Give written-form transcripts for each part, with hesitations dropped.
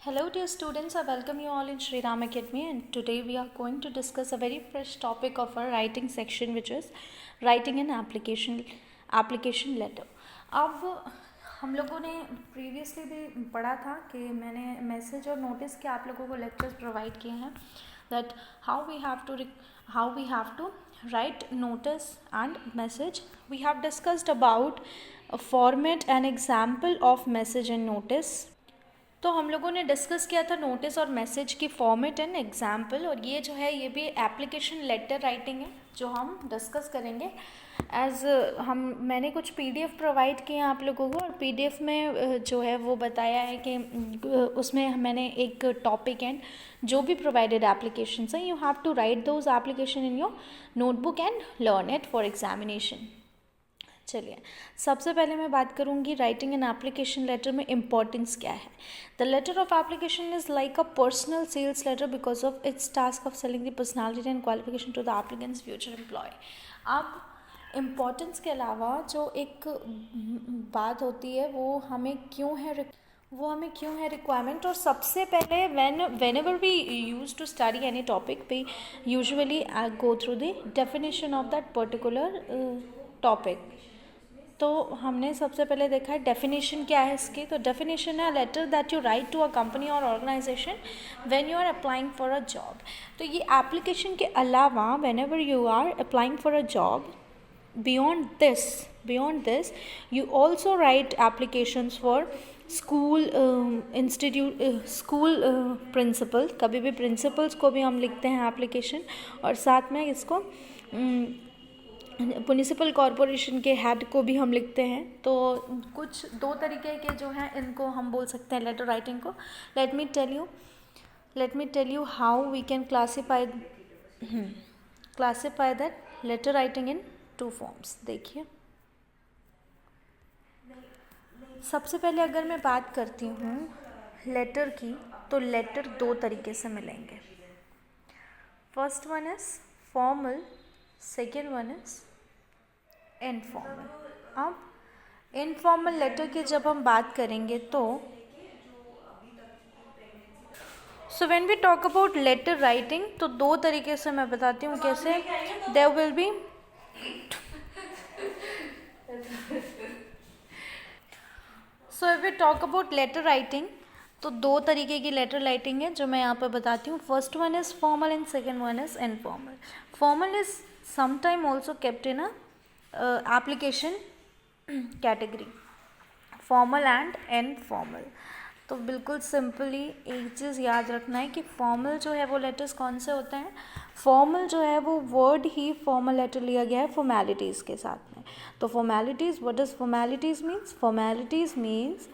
Hello dear students, I welcome you all in Sri Ram Academy, and today we are going to discuss a very fresh topic of our writing section, which is writing an application letter. अब हम लोगों ने previously भी पढ़ा था कि मैंने message और नोटिस के आप लोगों को लेक्चर्स प्रोवाइड किए हैं that how we have to write notice and message. We have discussed about a format and example of message and notice. तो हम लोगों ने डिस्कस किया था नोटिस और मैसेज की फॉर्मेट एंड एग्जाम्पल, और ये जो है ये भी एप्लीकेशन लेटर राइटिंग है जो हम डिस्कस करेंगे मैंने कुछ पीडीएफ प्रोवाइड किए हैं आप लोगों को, और पीडीएफ में जो है वो बताया है कि उसमें मैंने एक टॉपिक एंड जो भी प्रोवाइडेड एप्लीकेशन हैं, you have to write those application in your notebook and learn it for examination. चलिए, सबसे पहले मैं बात करूंगी राइटिंग एन एप्लीकेशन लेटर में इम्पॉर्टेंस क्या है. The letter of application is like a personal sales letter because of its task of selling the personality and qualification to the applicant's future employ. अब इम्पॉर्टेंस के अलावा जो एक बात होती है वो हमें क्यों है रिक्वायरमेंट. और सबसे पहले whenever we use to study any topic we usually go through the definition of that particular topic. तो हमने सबसे पहले देखा है डेफिनेशन क्या है इसकी. तो डेफिनेशन है letter that you write to a company और organisation when you are applying for a job. तो ये एप्लीकेशन के अलावा whenever you are applying for a job, beyond this you also write applications for school principal. कभी भी principles को भी हम लिखते हैं एप्लीकेशन, और साथ में इसको म्युनिसिपल कॉरपोरेशन के हेड को भी हम लिखते हैं. तो कुछ दो तरीके के जो हैं इनको हम बोल सकते हैं लेटर राइटिंग को. Let me tell you how we can classify that letter writing in two forms. देखिए, सबसे पहले अगर मैं बात करती हूँ लेटर की, तो लेटर दो तरीके से मिलेंगे. First one is formal, second one is informal. अब इनफॉर्मल लेटर की जब हम बात करेंगे तो when we talk about letter writing, तो दो तरीके से मैं बताती हूँ कैसे. There will be if we talk about letter writing, तो दो तरीके की लेटर राइटिंग है जो मैं यहाँ पर बताती हूँ. First one is formal and second one is informal. Formal is sometime also kept in a application category, formal and informal. तो बिल्कुल सिंपली एक चीज़ याद रखना है कि फॉर्मल जो है वो लेटर्स कौन से होते हैं. फॉर्मल जो है वो वर्ड ही फॉर्मल लेटर लिया गया है फॉर्मेलिटीज़ के साथ में. तो formalities, what does formalities means. Formalities means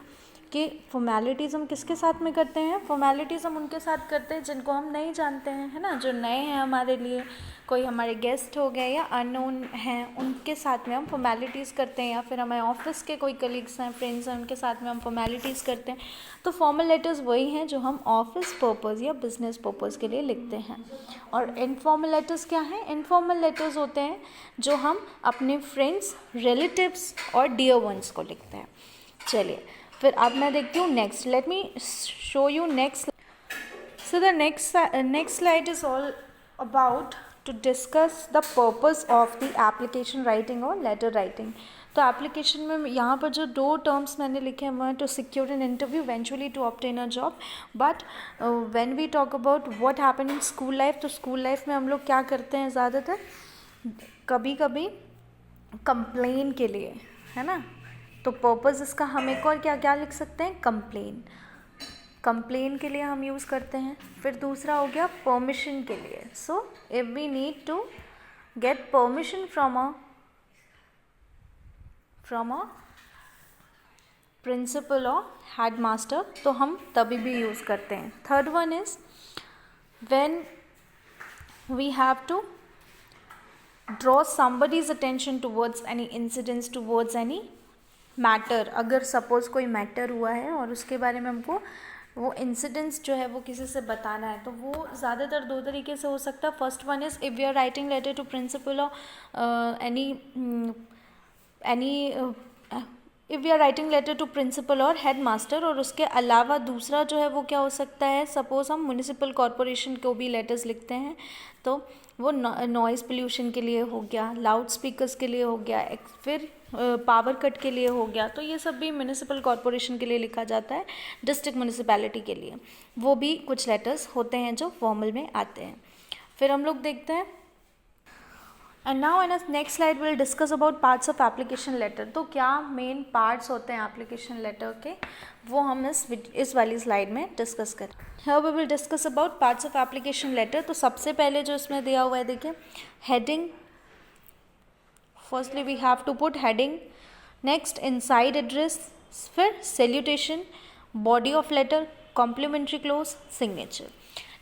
कि फॉर्मेलिटीज़ हम किसके साथ में करते हैं. फॉर्मेलिटीज़ हम उनके साथ करते हैं जिनको हम नहीं जानते हैं, है ना, जो नए हैं हमारे लिए, कोई हमारे गेस्ट हो गए या अननोन हैं, उनके साथ में हम फॉर्मेलिटीज़ करते हैं. या फिर हमारे ऑफिस के कोई कलीग्स हैं, फ्रेंड्स हैं, उनके साथ में हम फॉर्मेलिटीज़ करते हैं. तो फॉर्मल लेटर्स वही हैं जो हम ऑफिस पर्पज़ या बिजनेस पर्पज़ के लिए लिखते हैं. और इनफॉर्मल लेटर्स क्या हैं. इनफॉर्मल लेटर्स होते हैं जो हम अपने फ्रेंड्स, रिलेटिव्स और डियर वंस को लिखते हैं. चलिए, फिर अब मैं देखती हूँ next. Let me show you next. So the next slide is all about to discuss the purpose of the application writing or letter writing. तो एप्लीकेशन में यहाँ पर जो दो टर्म्स मैंने लिखे हैं वो हैं to secure an interview, eventually to obtain a job. But when we talk about what happen in school life, तो स्कूल लाइफ में हम लोग क्या करते हैं ज़्यादातर, कभी कभी कंप्लेन के लिए, है ना. तो पर्पज़ इसका हम एक और क्या क्या लिख सकते हैं, कंप्लेन के लिए हम यूज़ करते हैं. फिर दूसरा हो गया परमिशन के लिए. So if we need to get permission from a principal और हेड मास्टर, तो हम तभी भी यूज़ करते हैं. Third one is when we have to draw somebody's attention towards any incidents, towards any matter. अगर सपोज़ कोई मैटर हुआ है और उसके बारे में हमको वो इंसिडेंट्स जो है वो किसी से बताना है, तो वो ज़्यादातर दो तरीके से हो सकता है. First one is if we are writing letter to principal और any if we are writing letter to principal और हेड मास्टर, और उसके अलावा दूसरा जो है वो क्या हो सकता है, सपोज़ हम म्यूनिसिपल कॉरपोरेशन को भी लेटर्स लिखते हैं तो वो नॉइज़ पोल्यूशन के लिए हो गया, लाउड स्पीकर्स के लिए हो गया, फिर पावर कट के लिए हो गया, तो ये सब भी म्यूनिसिपल कॉरपोरेशन के लिए लिखा जाता है, डिस्ट्रिक्ट म्यूनिसिपैलिटी के लिए वो भी कुछ लेटर्स होते हैं जो फॉर्मल में आते हैं। फिर हम लोग देखते हैं, and now in next slide will discuss about parts of application letter. तो क्या मेन पार्ट्स होते हैं एप्लीकेशन लेटर के, वो हम इस वाली स्लाइड में डिस्कस करें। Here we will discuss about parts of application letter. तो सबसे पहले जो इसमें दिया हुआ है, देखिए heading, firstly we have to put heading, next inside address, फिर salutation, body of letter, complimentary close, signature.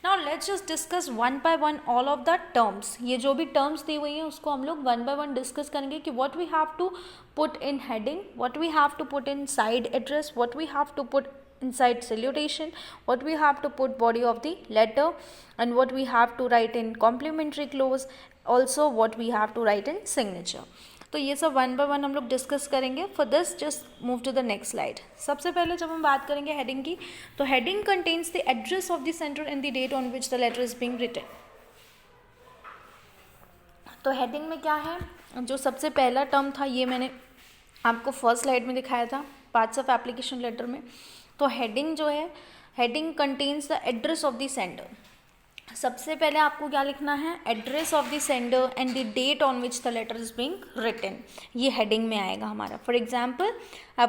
Now let's just discuss one by one all of the terms. ये जो भी टर्म्स दी हुई हैं उसको हम लोग वन बाय वन डिस्कस करेंगे कि what we have to put in heading, what we have to put inside address, what we have to put inside salutation, what we have to put body of the letter, and what we have to write in complimentary clause, also what we have to write in signature. तो ये सब one by one हम लोग discuss करेंगे। For this just move to the next slide. सबसे पहले जब हम बात करेंगे हेडिंग की, तो heading contains the address of the sender and the date on which the letter is being written. तो हेडिंग में क्या है, जो सबसे पहला टर्म था ये मैंने आपको फर्स्ट स्लाइड में दिखाया था पार्ट्स ऑफ एप्लीकेशन लेटर में। तो हेडिंग जो है, heading contains the address of the sender. सबसे पहले आपको क्या लिखना है, address of the sender and the date on which the letter is being written, ये हेडिंग में आएगा हमारा। For example I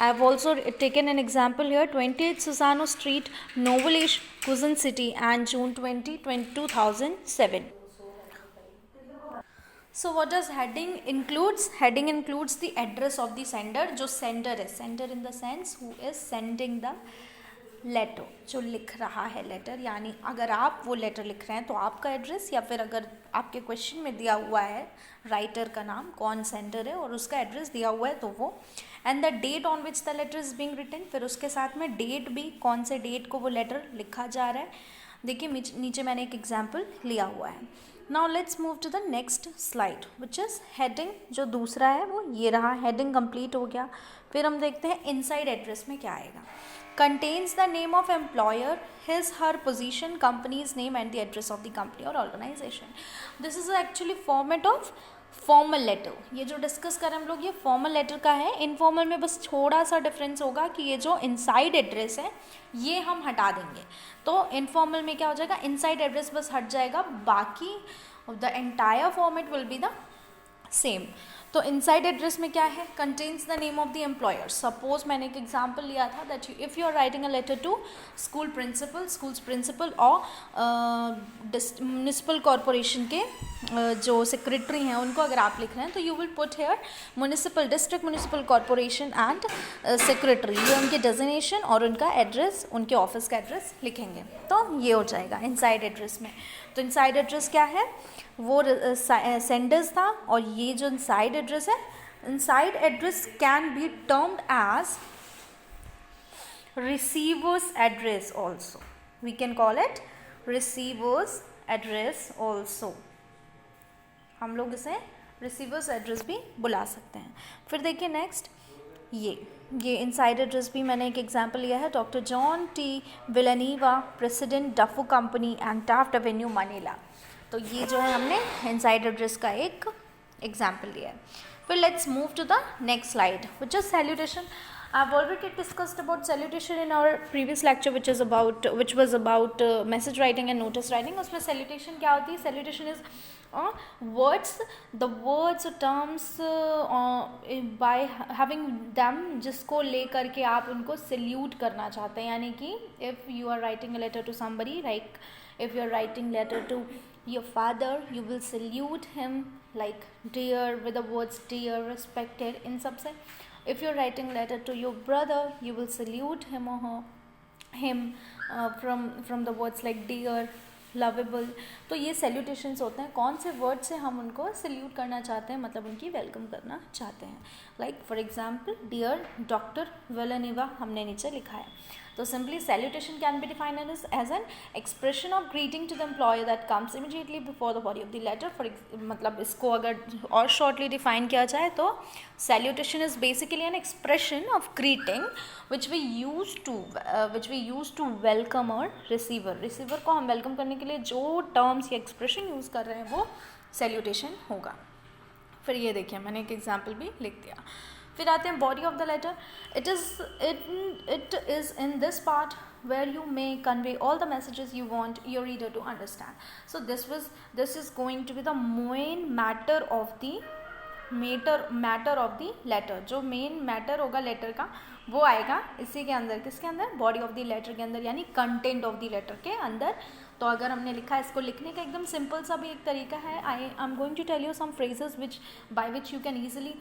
have also taken an example here, 28 Susano street, Novaliches, Quezon City, and June 2007। So what does heading includes? Heading includes the address of the sender, जो sender है, sender in the sense who is sending the letter, जो लिख रहा है letter, यानी अगर आप वो लेटर लिख रहे हैं तो आपका एड्रेस, या फिर अगर आपके क्वेश्चन में दिया हुआ है राइटर का नाम, कौन सेंडर है और उसका एड्रेस दिया हुआ है तो वो, and the date on which the letter is being written, फिर उसके साथ में डेट भी, कौन से डेट को वो लेटर लिखा जा रहा है। देखिए नीचे मैंने एक एग्जाम्पल लिया हुआ है। Now let's move to the next slide which is heading. जो दूसरा है वो ये रहा, हेडिंग कंप्लीट हो गया। फिर हम देखते हैं इनसाइड एड्रेस में क्या आएगा। Contains the name of employer, his her position, company's name and the address of the company और organization. This is actually format of formal letter. ये जो डिस्कस करें हम लोग ये फॉर्मल लेटर का है। इनफॉर्मल में बस थोड़ा सा डिफरेंस होगा कि ये जो इनसाइड एड्रेस है ये हम हटा देंगे, तो इनफॉर्मल में क्या हो जाएगा, इनसाइड एड्रेस बस हट जाएगा, बाकी the entire format will be the same. तो इनसाइड एड्रेस में क्या है, contains the name of the employer. Suppose मैंने एक एग्जांपल लिया था that if you are writing a letter to school principal और म्यूनिसिपल कॉरपोरेशन के जो सेक्रेटरी हैं उनको अगर आप लिख रहे हैं तो you will put here municipal district municipal corporation and secretary, ये उनके डेजिग्नेशन और उनका एड्रेस, उनके ऑफिस का एड्रेस लिखेंगे, तो ये हो जाएगा इनसाइड एड्रेस में। तो इनसाइड एड्रेस क्या है, वो सेंडर्स था, और ये जो इनसाइड एड्रेस है, inside address can be termed as receiver's address also, we can call it receiver's address also, हम लोग इसे रिसीवर्स एड्रेस भी बुला सकते हैं। फिर देखिए नेक्स्ट, ये इनसाइड एड्रेस भी मैंने एक एग्जांपल लिया है, doctor John T Villanueva, president Dufo company and Taft avenue Manila. तो ये जो है हमने इनसाइड एड्रेस का एक एग्जांपल लिया है। फिर let's move to the next slide which is salutation. I've already discussed about salutation in our previous lecture which was about message writing and notice writing. उसमें salutation क्या होती है, salutation is the words or terms by having them, जिसको ले करके आप उनको salute करना चाहते हैं, यानी कि if you are writing a letter to somebody, like if you are writing letter to your father, you will salute him like dear, with the words dear, respected, in सब से। If you're writing letter to your brother, you will salute him or her, him from the words like dear, lovable, तो ये salutations होते हैं, कौन से word से हम उनको सल्यूट करना चाहते हैं, मतलब उनकी वेलकम करना चाहते हैं। Like for example dear doctor Villanueva हमने नीचे लिखा है। तो simply salutation can be defined as an expression of greeting to the employer that comes immediately before the body of the letter. मतलब इसको अगर और शॉर्टली डिफाइन किया जाए तो salutation is basically an expression of greeting which we use to welcome our receiver. Receiver को हम welcome करने के लिए जो टर्म्स या एक्सप्रेशन यूज़ कर रहे हैं वो सैल्यूटेशन होगा। फिर ये देखिए मैंने एक एग्जाम्पल भी लिख दिया। फिर आते हैं body of the letter. It is in this part where you may convey all the messages you want your reader to understand. So this is going to be the main matter of the letter। जो main matter होगा letter का वो आएगा इसी के अंदर, किसके अंदर, बॉडी ऑफ द लेटर के अंदर, यानी कंटेंट ऑफ द लेटर के अंदर। तो अगर हमने लिखा है, इसको लिखने का एकदम सिंपल सा भी एक तरीका है। I am going to tell you some phrases by which you can easily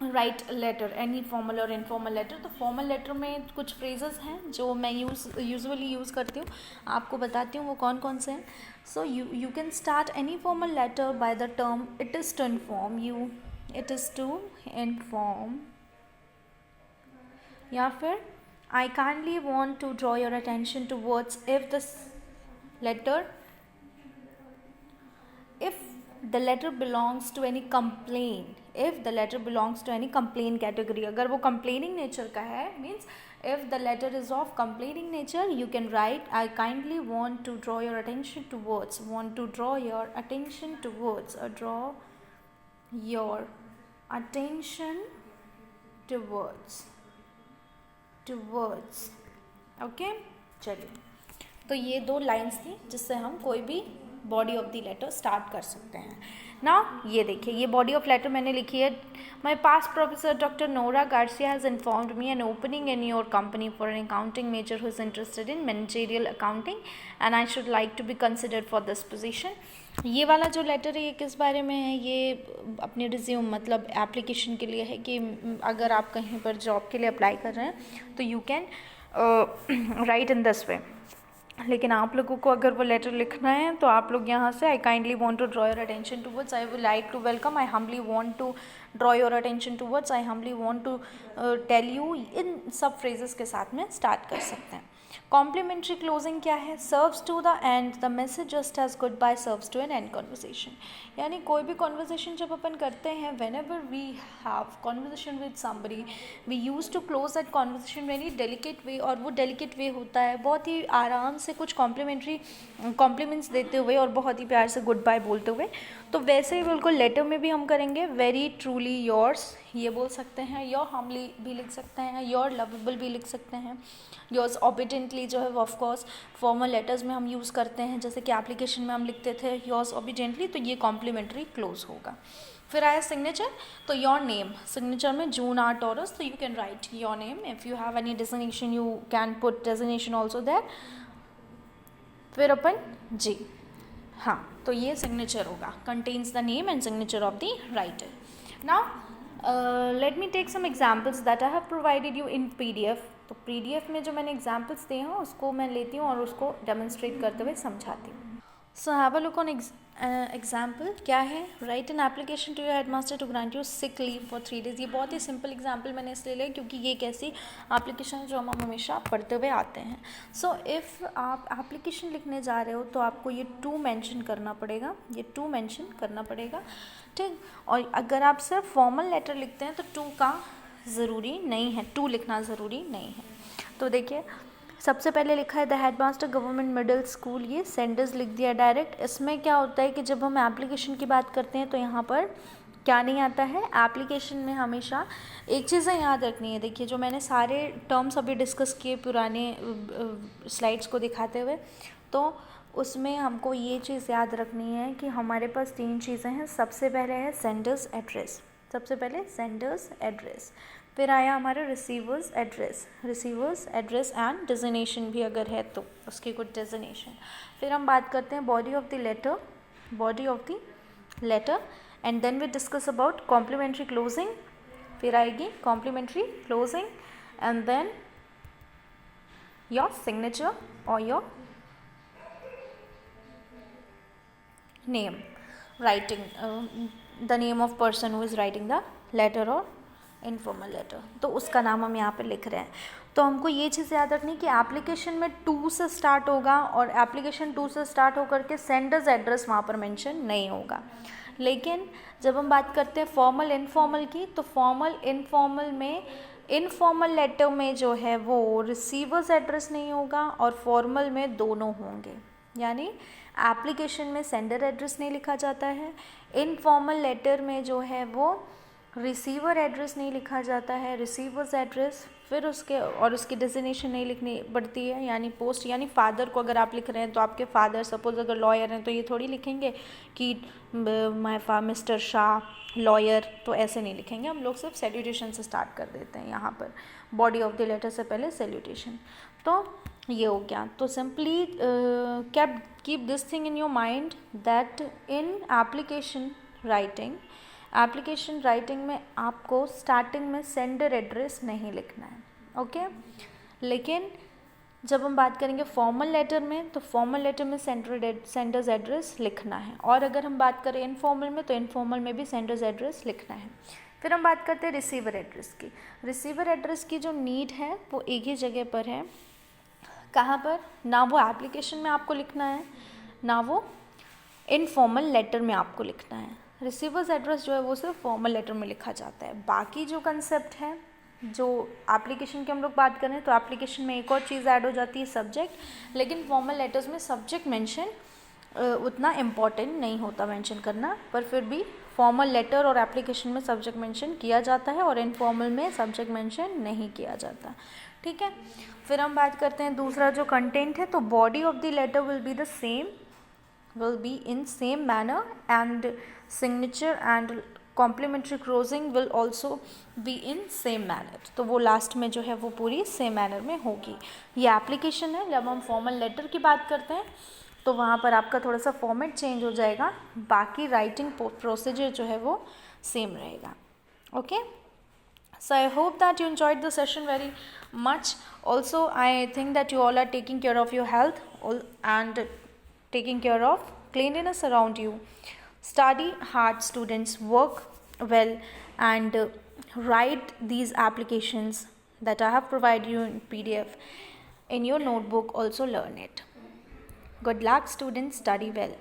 write letter, any formal और इनफॉर्मल लेटर। तो फॉर्मल लेटर में कुछ फ्रेजेस हैं जो मैं यूजुअली यूज़ करती हूँ, आपको बताती हूँ वो कौन कौन से हैं। So you can start any formal letter by the term it is to inform you, it is to inform, या फिर I kindly want to draw your attention towards if this letter, if the letter belongs to any complaint, if the letter belongs to any complaint category, अगर वो complaining nature का है, means if the letter is of complaining nature you can write I kindly want to draw your attention towards, want to draw your attention towards, draw your attention towards okay। चलिए, तो ये दो lines थी जिससे हम कोई भी body of the letter start कर सकते हैं ना। ये देखिए, ये बॉडी ऑफ लेटर मैंने लिखी है। My past professor doctor Nora Garcia has informed me an opening in your company for an accounting major who is interested in managerial accounting and I should like to be considered for this position. ये वाला जो letter है ये किस बारे में है, ये अपने रिज्यूम मतलब एप्लीकेशन के लिए है कि अगर आप कहीं पर जॉब के लिए अप्लाई कर रहे हैं तो you can right in this way. लेकिन आप लोगों को अगर वो लेटर लिखना है तो आप लोग यहाँ से I kindly want to draw your attention towards, I would like to welcome, I humbly want to draw your attention towards, I humbly want to tell you, इन सब फ्रेजेस के साथ में स्टार्ट कर सकते हैं। कॉम्प्लीमेंट्री क्लोजिंग क्या है, serves to the end the message just as goodbye serves to an end conversation. यानी कोई भी कॉन्वर्सेशन जब अपन करते हैं, whenever we have conversation with somebody we use to close that conversation very delicate way, और वो delicate वे होता है बहुत ही आराम से कुछ कॉम्प्लीमेंट्स देते हुए और बहुत ही प्यार से गुड बाय बोलते हुए। तो वैसे ही बिल्कुल लेटर में भी हम करेंगे, वेरी ट्रूली योर्स ये बोल सकते हैं, योर हम्बली भी लिख सकते हैं, योर लवेबल भी लिख सकते हैं, योर्स ओबीडियंटली जो है वो ऑफकोर्स फॉर्मल लेटर्स में हम यूज़ करते हैं, जैसे कि एप्लीकेशन में हम लिखते थे योर्स ओबीडियंटली, तो ये कॉम्प्लीमेंट्री क्लोज होगा। फिर आया सिग्नेचर, तो योर नेम, सिग्नेचर में जून आर टॉरस, तो you can write your name, if you have any designation you can put designation also there. फिर अपन जी, हाँ, तो ये सिग्नेचर होगा, contains the name and signature of the writer. Now let me take some examples that I have provided you in PDF। तो PDF में जो मैंने एग्जाम्पल्स दिए हैं उसको मैं लेती हूँ और उसको डेमोन्स्ट्रेट करते हुए समझाती हूँ। So have a look on example. क्या है, write an application to your headmaster to grant you sick leave for 3 days। ये बहुत ही सिंपल एग्जाम्पल मैंने इसलिए लिया क्योंकि ये एक ऐसी एप्लीकेशन है जो हम हमेशा पढ़ते हुए आते हैं। सो इफ़ आप एप्लीकेशन लिखने जा रहे हो तो आपको ये टू मेंशन करना पड़ेगा, ये टू मेंशन करना पड़ेगा, ठीक। और अगर आप सिर्फ फॉर्मल लेटर लिखते हैं तो टू का ज़रूरी नहीं है, टू लिखना ज़रूरी नहीं है। तो देखिए, सबसे पहले लिखा है the headmaster government middle school, ये सेंडर्स लिख दिया डायरेक्ट। इसमें क्या होता है कि जब हम एप्लीकेशन की बात करते हैं तो यहाँ पर क्या नहीं आता है, एप्लीकेशन में हमेशा एक चीज़ें याद रखनी है। देखिए, जो मैंने सारे टर्म्स अभी डिस्कस किए पुराने स्लाइड्स को दिखाते हुए, तो उसमें हमको ये चीज़ याद रखनी है कि हमारे पास 3 चीज़ें हैं। सबसे पहले है सेंडर्स एड्रेस, सबसे पहले सेंडर्स एड्रेस, फिर आया हमारा रिसीवर्स एड्रेस एंड डेजिग्नेशन भी अगर है तो उसकी कुछ डेजिग्नेशन। फिर हम बात करते हैं body of the letter and then we discuss about complimentary closing. फिर आएगी complimentary closing and then your signature और your name, writing the name of person who is writing the letter or informal letter, तो उसका नाम हम यहाँ पे लिख रहे हैं. तो हमको ये चीज़ याद रखनी कि एप्लीकेशन में 2 से स्टार्ट होगा और एप्लीकेशन 2 से स्टार्ट होकर के सेंडर्स एड्रेस वहाँ पर मेंशन नहीं होगा. लेकिन जब हम बात करते हैं फॉर्मल इनफॉर्मल की, तो फॉर्मल इनफॉर्मल में इनफॉर्मल लेटर में जो है वो रिसीवर्स एड्रेस नहीं होगा और फॉर्मल में दोनों होंगे. यानी एप्लीकेशन में सेंडर एड्रेस नहीं लिखा जाता है, इनफॉर्मल लेटर में जो है वो रिसीवर एड्रेस नहीं लिखा जाता है, रिसीवर्स एड्रेस, फिर उसकी डेजिग्नेशन नहीं लिखनी पड़ती है. यानी पोस्ट, यानी फादर को अगर आप लिख रहे हैं तो आपके फादर, सपोज अगर लॉयर हैं तो ये थोड़ी लिखेंगे कि मिस्टर शाह लॉयर, तो ऐसे नहीं लिखेंगे. हम लोग सिर्फ सैल्यूटेशन से स्टार्ट कर देते हैं यहाँ पर, बॉडी ऑफ द लेटर से पहले सैल्यूटेशन. तो ये हो गया. तो simply keep this thing in your mind that in application writing में आपको स्टार्टिंग में सेंडर एड्रेस नहीं लिखना है. ओके. लेकिन जब हम बात करेंगे फॉर्मल लेटर में, तो फॉर्मल लेटर में सेंडर्स एड्रेस लिखना है. और अगर हम बात करें इनफॉर्मल में, तो इनफॉर्मल में भी सेंडर्स एड्रेस लिखना है. फिर हम बात करते हैं रिसीवर एड्रेस की. रिसीवर एड्रेस की जो नीड है वो एक ही जगह पर है. कहाँ पर? ना वो एप्लीकेशन में आपको लिखना है, ना वो इनफॉर्मल लेटर में आपको लिखना है. रिसीवर्स एड्रेस जो है वो सिर्फ फॉर्मल लेटर में लिखा जाता है. बाकी जो कंसेप्ट है, जो एप्लीकेशन की हम लोग बात करें, तो एप्लीकेशन में एक और चीज़ ऐड हो जाती है, सब्जेक्ट. लेकिन फॉर्मल लेटर्स में सब्जेक्ट मेंशन उतना इम्पॉर्टेंट नहीं होता मेंशन करना, पर फिर भी फॉर्मल लेटर और एप्लीकेशन में सब्जेक्ट मेंशन किया जाता है और इनफॉर्मल में सब्जेक्ट मेंशन नहीं किया जाता. ठीक है. फिर हम बात करते हैं दूसरा जो कंटेंट है. तो body of the letter will be in same manner and signature and complimentary closing will also be in same manner. तो वो लास्ट में जो है वो पूरी सेम मैनर में होगी. ये एप्लीकेशन है. जब हम फॉर्मल लेटर की बात करते हैं तो वहाँ पर आपका थोड़ा सा फॉर्मेट चेंज हो जाएगा, बाकी राइटिंग प्रोसीजर जो है वो सेम रहेगा. Okay. So I hope that you enjoyed the session very much. Also, I think that you all are taking care of your health and taking care of cleanliness around you. Study hard, students, work well, and write these applications that I have provided you in PDF in your notebook. Also learn it. Good luck, students. Study well.